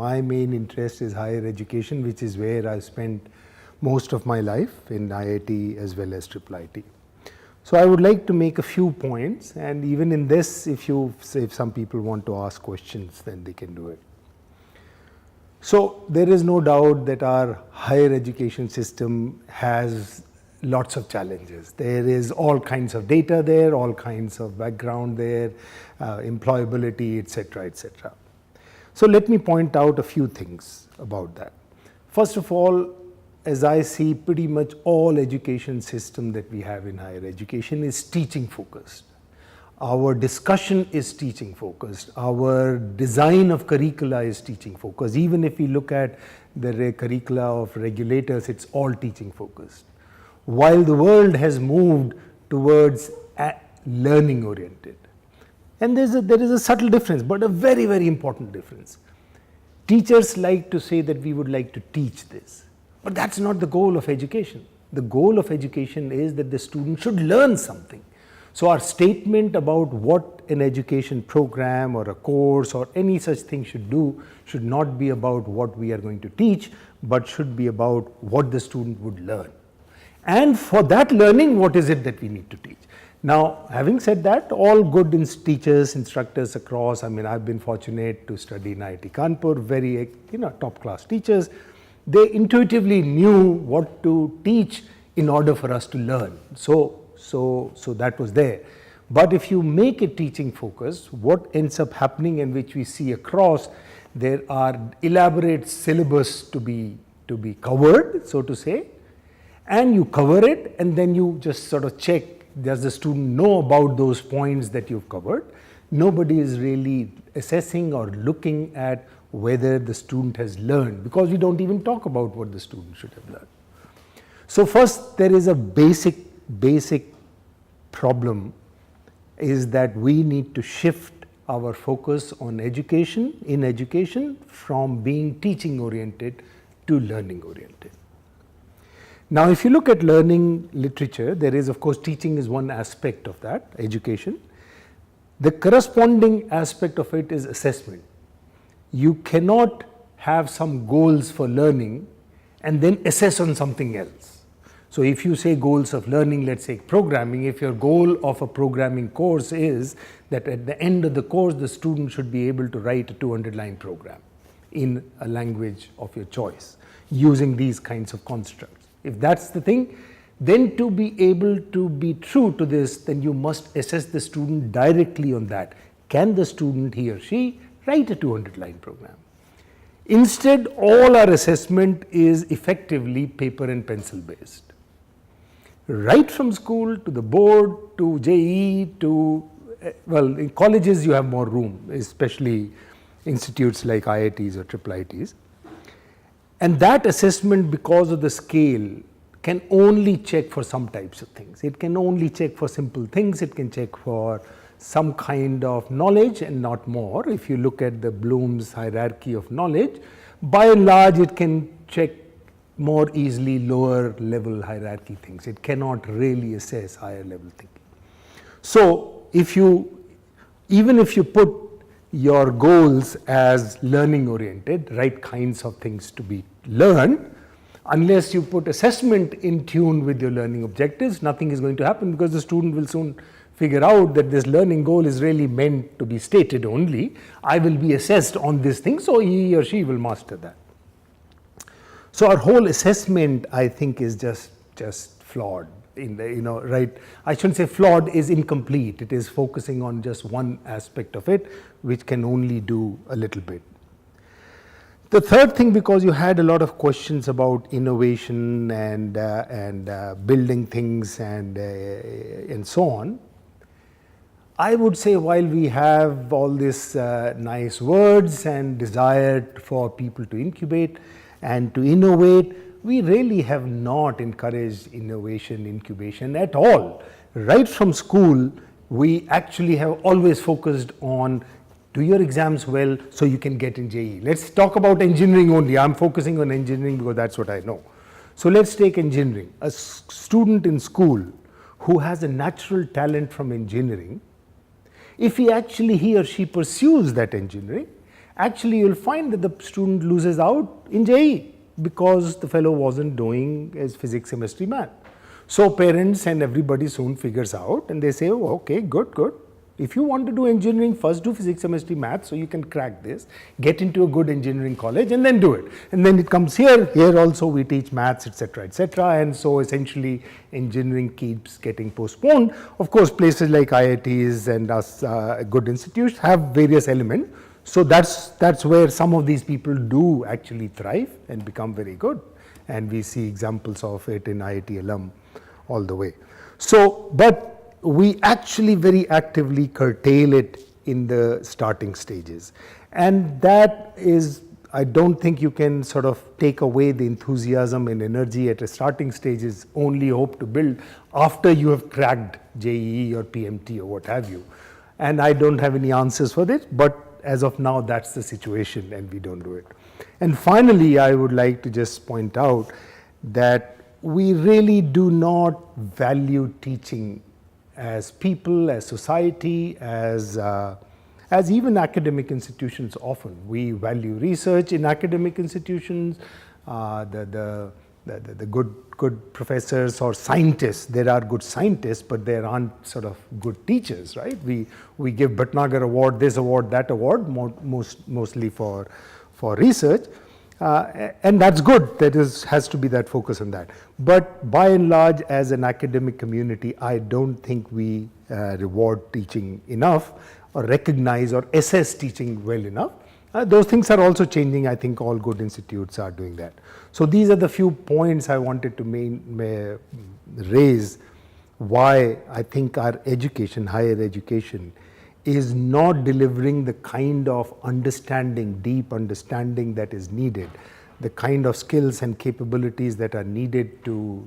my main interest is higher education, which is where I spent most of my life in IIT as well as IIIT. So I would like to make a few points, and even in this, if some people want to ask questions, then they can do it. So there is no doubt that our higher education system has lots of challenges. There is all kinds of data there, all kinds of background there, employability, etc., etc. So let me point out a few things about that. First of all, as I see, pretty much all education system that we have in higher education is teaching focused. Our discussion is teaching focused. Our design of curricula is teaching focused. Even if we look at the curricula of regulators, it's all teaching focused. While the world has moved towards learning oriented. And there is a subtle difference, but a very, very important difference. Teachers like to say that we would like to teach this. But that's not the goal of education. The goal of education is that the student should learn something. So our statement about what an education program or a course or any such thing should do should not be about what we are going to teach, but should be about what the student would learn. And for that learning, what is it that we need to teach? Now, having said that, all good teachers, instructors across, I mean, I've been fortunate to study in IIT Kanpur, very top class teachers. They intuitively knew what to teach in order for us to learn. So that was there. But if you make it teaching focused, what ends up happening, and which we see across, there are elaborate syllabus to be covered, so to say, and you cover it, and then you just sort of check, does the student know about those points that you've covered? Nobody is really assessing or looking at whether the student has learned, because we don't even talk about what the student should have learned. So first, there is a basic problem, is that we need to shift our focus on education from being teaching oriented to learning oriented. Now, if you look at learning literature, there is, of course, teaching is one aspect of that, education. The corresponding aspect of it is assessment. You cannot have some goals for learning and then assess on something else. So if you say goals of learning, let's say programming, if your goal of a programming course is that at the end of the course, the student should be able to write a 200-line program in a language of your choice, using these kinds of constructs. If that's the thing, then to be able to be true to this, then you must assess the student directly on that. Can the student, he or she, write a 200-line program? Instead, all our assessment is effectively paper and pencil based. Right from school to the board to JEE to, well, in colleges you have more room, especially institutes like IITs or IIITs. And that assessment, because of the scale, can only check for some types of things. It can only check for simple things. It can check for some kind of knowledge and not more. If you look at the Bloom's hierarchy of knowledge, by and large it can check more easily lower level hierarchy things. It cannot really assess higher level thinking. So even if you put your goals as learning oriented, right kinds of things to be learned, unless you put assessment in tune with your learning objectives, nothing is going to happen, because the student will soon figure out that this learning goal is really meant to be stated only. I will be assessed on this thing, so he or she will master that. So our whole assessment, I think, is just flawed. Right? I shouldn't say flawed, is incomplete. It is focusing on just one aspect of it, which can only do a little bit. The third thing, because you had a lot of questions about innovation and building things and so on, I would say, while we have all these nice words and desire for people to incubate and to innovate, we really have not encouraged innovation, incubation at all. Right from school, we actually have always focused on do your exams well so you can get in JEE. Let's talk about engineering only. I'm focusing on engineering because that's what I know. So let's take engineering. A student in school who has a natural talent from engineering, if he or she pursues that engineering actually you'll find that the student loses out in JEE because the fellow wasn't doing his physics, chemistry, math. So parents and everybody soon figures out and they say, oh, okay, good, good. If you want to do engineering, first do physics, chemistry, math, so you can crack this, get into a good engineering college and then do it. And then it comes here also we teach maths, etc., and so essentially engineering keeps getting postponed. Of course, places like IITs and us good institutes have various elements. So that's where some of these people do actually thrive and become very good. And we see examples of it in IIT alum all the way. So, but we actually very actively curtail it in the starting stages. And that is, I don't think you can sort of take away the enthusiasm and energy at a starting stages, only hope to build after you have cracked JEE or PMT or what have you. And I don't have any answers for this, but as of now, that's the situation and we don't do it. And finally, I would like to just point out that we really do not value teaching as people, as society, as even academic institutions often. We value research in academic institutions, the good professors or scientists. There are good scientists, but there aren't sort of good teachers, right? We give Bhatnagar award, this award, that award, mostly for research. And that's good, has to be that focus on that. But by and large, as an academic community, I don't think we reward teaching enough or recognize or assess teaching well enough. Those things are also changing. I think all good institutes are doing that. So these are the few points I wanted to raise why I think our education, higher education, is not delivering the kind of understanding, deep understanding that is needed, the kind of skills and capabilities that are needed to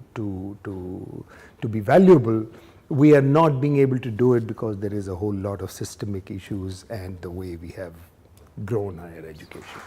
be valuable. We are not being able to do it because there is a whole lot of systemic issues and the way we have grown higher education.